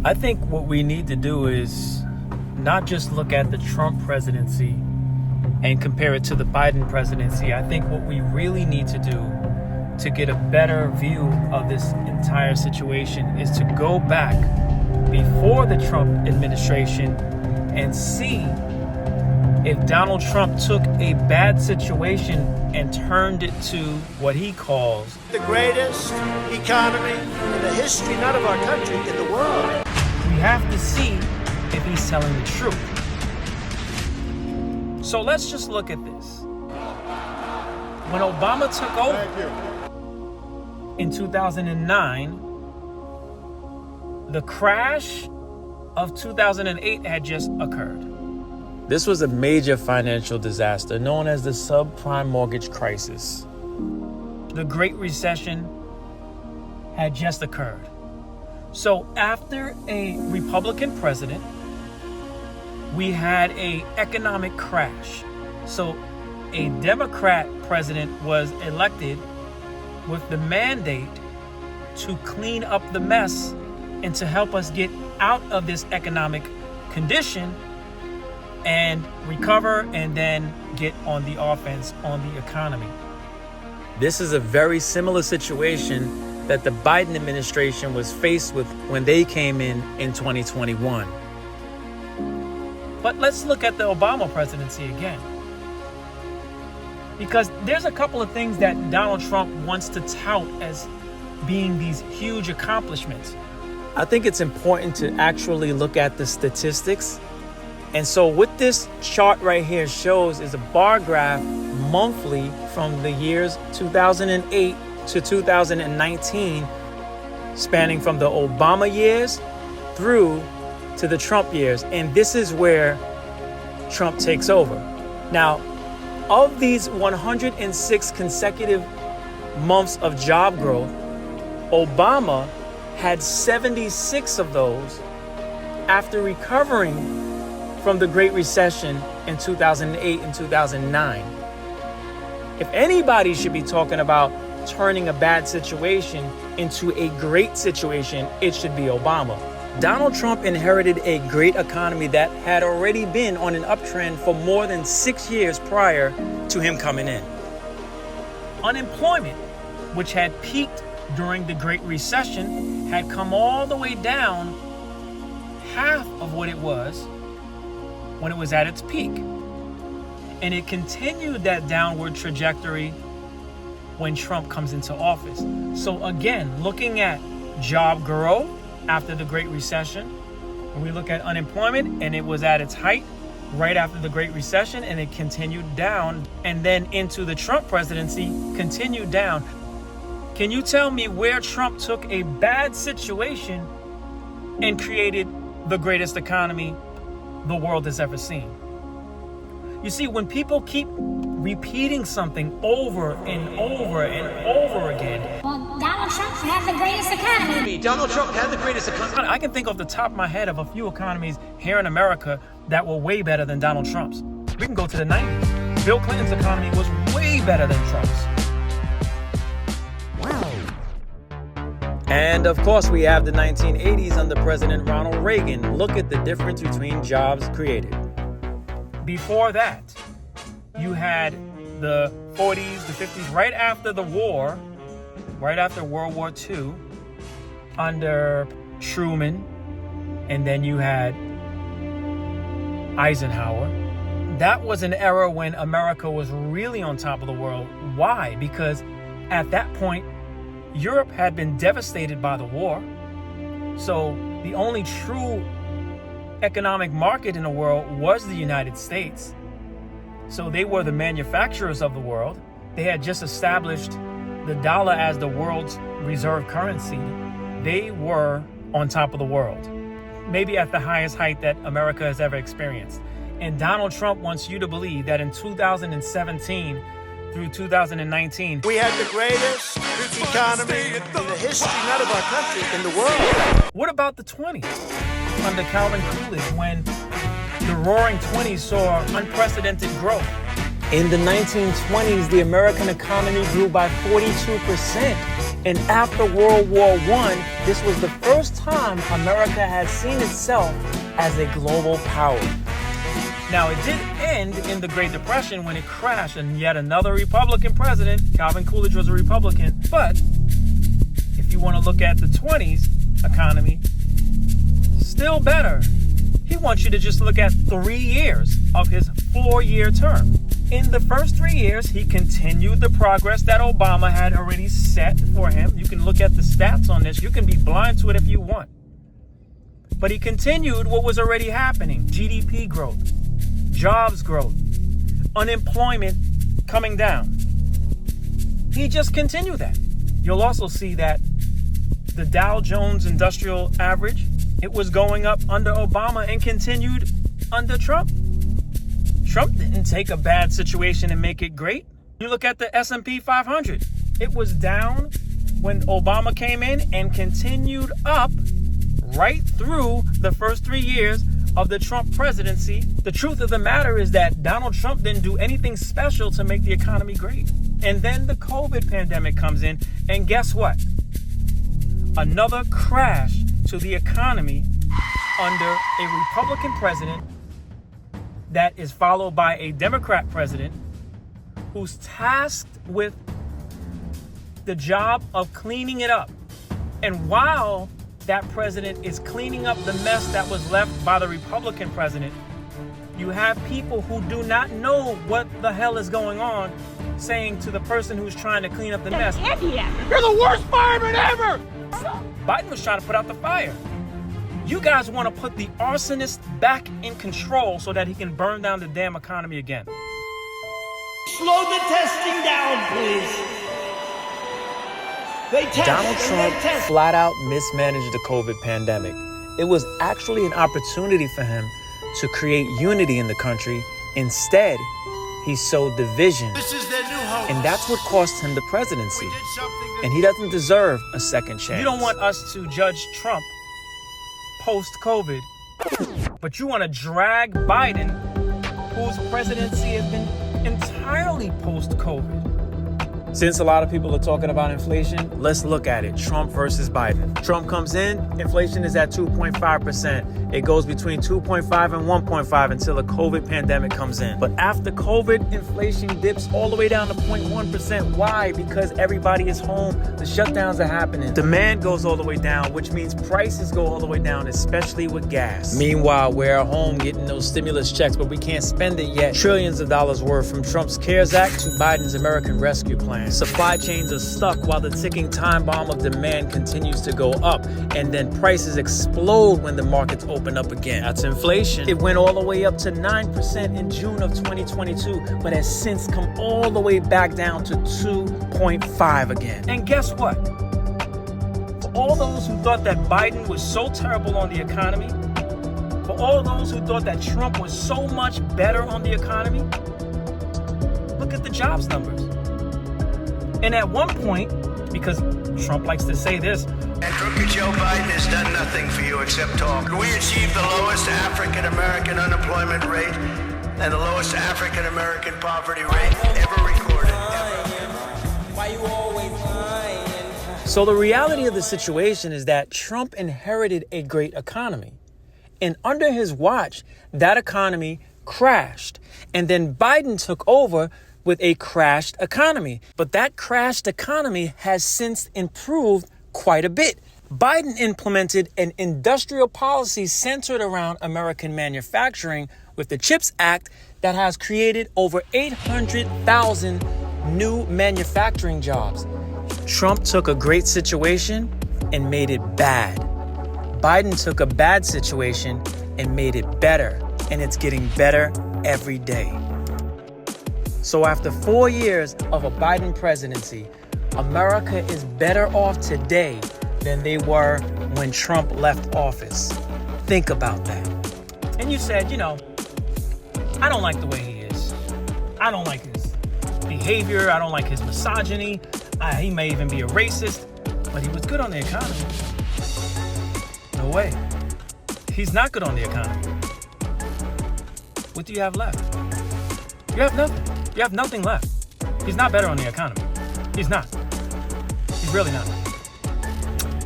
I think what we need to do is not just look at the Trump presidency and compare it to the Biden presidency. I think what we really need to do to get a better view of this entire situation is to go back before the Trump administration and see if Donald Trump took a bad situation and turned it to what he calls the greatest economy in the history, not of our country, in the world. We have to see if he's telling the truth. So let's just look at this. When Obama took over in 2009, the crash of 2008 had just occurred. This was a major financial disaster known as the subprime mortgage crisis. The Great Recession had just occurred. So after a Republican president, we had an economic crash. So a Democrat president was elected with the mandate to clean up the mess and to help us get out of this economic condition and recover and then get on the offense on the economy. This is a very similar situation that the Biden administration was faced with when they came in 2021. But let's look at the Obama presidency again. Because there's a couple of things that Donald Trump wants to tout as being these huge accomplishments. I think it's important to actually look at the statistics. And so what this chart right here shows is a bar graph monthly from the years 2008 to 2019, spanning from the Obama years through to the Trump years. And this is where Trump takes over. Now, of these 106 consecutive months of job growth, Obama had 76 of those after recovering from the Great Recession in 2008 and 2009. If anybody should be talking about turning a bad situation into a great situation, it should be Obama. Donald Trump inherited a great economy that had already been on an uptrend for more than 6 years prior to him coming in. Unemployment, which had peaked during the Great Recession, had come all the way down half of what it was when it was at its peak. And it continued that downward trajectory when Trump comes into office. So again, looking at job growth after the Great Recession, when we look at unemployment, and it was at its height right after the Great Recession, and it continued down, and then into the Trump presidency, continued down. Can you tell me where Trump took a bad situation and created the greatest economy the world has ever seen? You see, when people keep repeating something over and over and over again. Well, Donald Trump had the greatest economy. Donald Trump had the greatest economy. I can think off the top of my head of a few economies here in America that were way better than Donald Trump's. We can go to the 90s. Bill Clinton's economy was way better than Trump's. And of course, we have the 1980s under President Ronald Reagan. Look at the difference between jobs created. Before that, you had the 40s, the 50s, right after the war, right after World War II, under Truman, and then you had Eisenhower. That was an era when America was really on top of the world. Why? Because at that point, Europe had been devastated by the war. So the only true economic market in the world was the United States. So they were the manufacturers of the world. They had just established the dollar as the world's reserve currency. They were on top of the world, maybe at the highest height that America has ever experienced. And Donald Trump wants you to believe that in 2017 through 2019, we had the greatest economy in the history, not of our country, in the world. What about the 20s under Calvin Coolidge, when the roaring 20s saw unprecedented growth? In the 1920s, the American economy grew by 42%. And after World War I, this was the first time America had seen itself as a global power. Now, it did end in the Great Depression when it crashed and yet another Republican president, Calvin Coolidge, was a Republican. But if you want to look at the 20s economy, still better. He wants you to just look at 3 years of his 4-year term. In the first 3 years, he continued the progress that Obama had already set for him. You can look at the stats on this. You can be blind to it if you want. But he continued what was already happening. GDP growth, jobs growth, unemployment coming down. He just continued that. You'll also see that the Dow Jones Industrial Average, it was going up under Obama and continued under Trump. Trump didn't take a bad situation and make it great. You look at the S&P 500. It was down when Obama came in and continued up right through the first 3 years of the Trump presidency. The truth of the matter is that Donald Trump didn't do anything special to make the economy great. And then the COVID pandemic comes in, and guess what? Another crash to the economy under a Republican president that is followed by a Democrat president who's tasked with the job of cleaning it up. And while that president is cleaning up the mess that was left by the Republican president, you have people who do not know what the hell is going on saying to the person who's trying to clean up the mess, "You're the worst fireman ever!" Biden was trying to put out the fire. You guys want to put the arsonist back in control so that he can burn down the damn economy again. Slow the testing down, please. Donald Trump flat out mismanaged the COVID pandemic. It was actually an opportunity for him to create unity in the country. Instead, he sowed division. This is their new host. And that's what cost him the presidency. And he doesn't deserve a second chance. You don't want us to judge Trump post-COVID, but you want to drag Biden, whose presidency has been entirely post-COVID. Since a lot of people are talking about inflation, let's look at it. Trump versus Biden. Trump comes in, inflation is at 2.5%. It goes between 2.5 and 1.5 until the COVID pandemic comes in. But after COVID, inflation dips all the way down to 0.1%. Why? Because everybody is home. The shutdowns are happening. Demand goes all the way down, which means prices go all the way down, especially with gas. Meanwhile, we're at home getting those stimulus checks, but we can't spend it yet. Trillions of dollars worth, from Trump's CARES Act to Biden's American Rescue Plan. Supply chains are stuck while the ticking time bomb of demand continues to go up, and then prices explode when the markets open up again. That's inflation. It went all the way up to 9% in June of 2022, but has since come all the way back down to 2.5 again. And guess what? For all those who thought that Biden was so terrible on the economy, for all those who thought that Trump was so much better on the economy, look at the jobs numbers. And at one point, because Trump likes to say this, And crooked Joe Biden has done nothing for you except talk. We achieved the lowest African-American unemployment rate and the lowest African-American poverty rate ever recorded. Why you always lying? So the reality of the situation is that Trump inherited a great economy. And under his watch, that economy crashed. And then Biden took over with a crashed economy. But that crashed economy has since improved quite a bit. Biden implemented an industrial policy centered around American manufacturing with the CHIPS Act that has created over 800,000 new manufacturing jobs. Trump took a great situation and made it bad. Biden took a bad situation and made it better. And it's getting better every day. So after 4 years of a Biden presidency, America is better off today than they were when Trump left office. Think about that. And you said, I don't like the way he is. I don't like his behavior. I don't like his misogyny. He may even be a racist, but he was good on the economy. No way. He's not good on the economy. What do you have left? You have nothing. You have nothing left. He's not better on the economy. He's not. He's really not.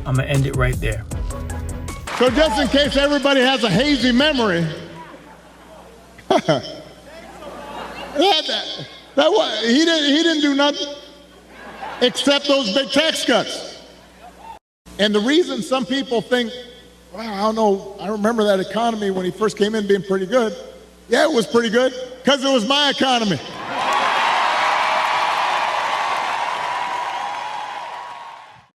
I'm gonna end it right there. So just in case everybody has a hazy memory, he didn't do nothing except those big tax cuts. And the reason some people think, well, I don't know, I remember that economy when he first came in being pretty good. Yeah, it was pretty good because it was my economy.